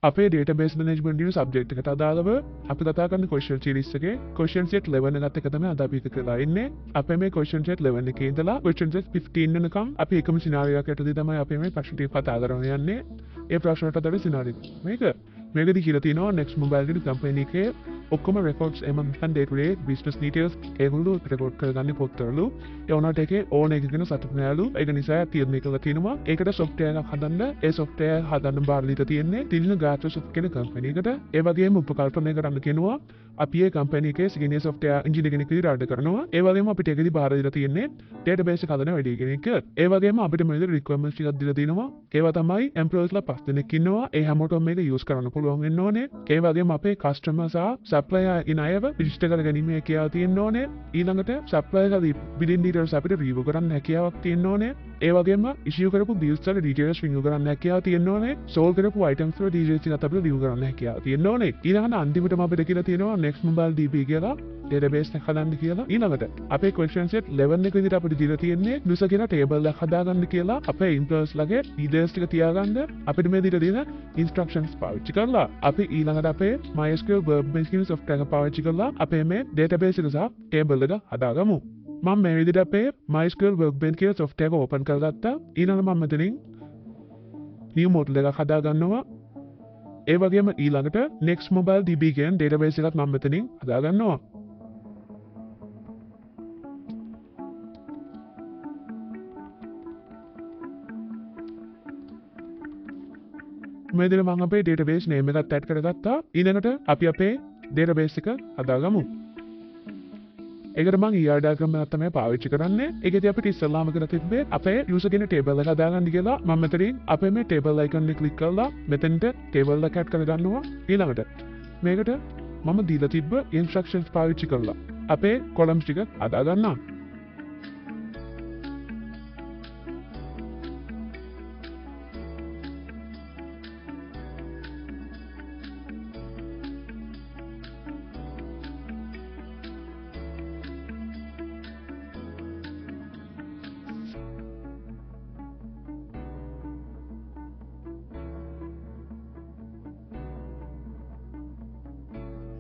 අපේ database management කියන subject එකට අදාළව අපි කතා කරන question series එකේ question set 11 එකත් එක තමයි අද අපි එක කරලා ඉන්නේ. අපේ මේ question set 11 එකේ ඉඳලා question set 15 වෙනකම් අපි එකම scenario එකක් යටතේ තමයි අපි මේ ප්‍රශ්න ටික කතා කරගෙන යන්නේ. ඒ ප්‍රශ්නට අදාළ scenario මේකදී කියලා තියෙනවා next mobile කියන company එකේ ඔක්කොම records එමන් day to day business details ඒගොල්ලෝ record කරගන්නේ පොත්වලු. ඒ වුණාට ඒකේ ඕන එකකින් සතුට නෑලු. ඒක නිසා තීරණය කළා තියෙනවා ඒකට software එකක් හදන්න. ඒ software හදන්න බාරලිට තියෙන්නේ තිලින ගාත්‍ර soft කියන company එකට. ඒ වගේම උපකල්පනය කරන්න කියනවා අපි ඒ company එකේ senior software engineer කෙනෙක් විදිහට ආඩ කරනවා. ඒ වගේම අපිට ඒකදී බාර දීලා තියෙන්නේ database එක හදන වැඩි කෙනෙක්. ඒ වගේම අපිට මේ විදිහට requirements ටිකක් දීලා තියෙනවා. ඒවා තමයි employees ලා 5 දෙනෙක් ඉන්නවා. ඒ හැමෝටම මේක use කරන්න පුළුවන් වෙන්න ඕනේ. ඒ වගේම අපේ customer සහ supplier in අයව register කරගැනීමේ හැකියාව තියෙන්න ඕනේ. ඊළඟට supplier ලා billing details අපිට review කරන්න හැකියාවක් තියෙන්න ඕනේ. ඒ වගේම issue කරපු bills වල details review කරන්න හැකියාව තියෙන්න ඕනේ. sold කරපු items වල details ටිකත් අපිට review කරන්න හැකියාව තියෙන්න ඕනේ. ඊළඟට අන්තිමටම අපිට කියලා තියෙනවා next mobile DB කියලා database එක හදන්න කියලා. ඊළඟට අපේ question set 11 එක විදිහට අපිට දීලා තියෙන්නේ user කියලා table එකක් හදාගන්න කියලා. අපේ employees ලගේ details ටික තියාගන්න අපිට මේ දීලා තියෙන instructions පාවිච්චි කරලා අපි ඊළඟට අපේ MySQL workbench කියන software එක පාවිච්චි කරලා අපේ මේ database එක සහ table එක හදාගමු. මම මේ විදිහට අපේ MySQL workbench කියන software එක open කරගත්තා. ඊළඟට මම මෙතනින් new model එකක් හදාගන්නවා. ඒ වගේම ඊළඟට next mobile DB කියන database එකත් මම මෙතනින් හදාගන්නවා. මේ විදිහට මම අපේ database name එකත් add කරගත්තා. ඊළඟට අපි අපේ database එක හදාගමු. ඒකට මම ER diagram එකක් තමයි පාවිච්චි කරන්නේ. ඒකදී අපිට ඉස්සෙල්ලාම කරලා තිබ්බේ අපේ user කෙනෙක් table එක හදාගන්න කියලා. මම මෙතනින් අපේ මේ table icon එක click කරලා මෙතනට table එක add කරගන්නවා. ඊළඟට මේකට මම දීලා තිබ්බ instructions පාවිච්චි කරලා අපේ columns ටික හදාගන්නවා.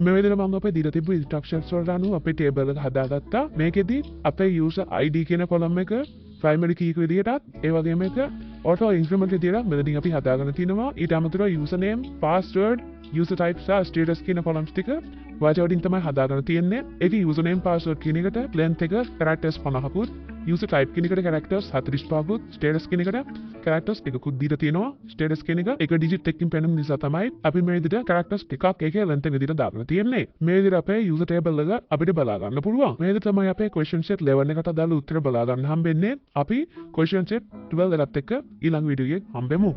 මේ විදිහට මම අපේ දීලා තිබ්බ instructions වලට අනුව අපේ table එක හදාගත්තා. මේකෙදි අපේ user ID කියන column එක primary key එක විදිහටත් ඒ වගේම එක auto increment විදිහට මෙතනින් අපි හදාගෙන තිනවා. ඊට අමතරව username, password, user type සහ status කියන columns ටික වචන තමයි හදාගෙන තියෙන්නේ. ඒකේ username password කියන එකට length එක characters 50කුත්, user type කියන එකට characters 45කුත්, status කියන එකට characters එකකුත් දීලා තියෙනවා. status කියන එක digit එකකින් පෙන්වන නිසා තමයි අපි මේ විදිහට characters ටිකක් ඒකේ length එක විදිහට දාගෙන තියෙන්නේ. මේ විදිහට අපේ user table එක අපිට බලා ගන්න පුළුවන්. මේ විදිහට තමයි අපේ question set 11 එකට අදාළ උත්තර බලා ගන්න හම්බෙන්නේ. අපි question set 12 එකත් එක්ක ඊළඟ වීඩියෝ එකේ හම්බෙමු.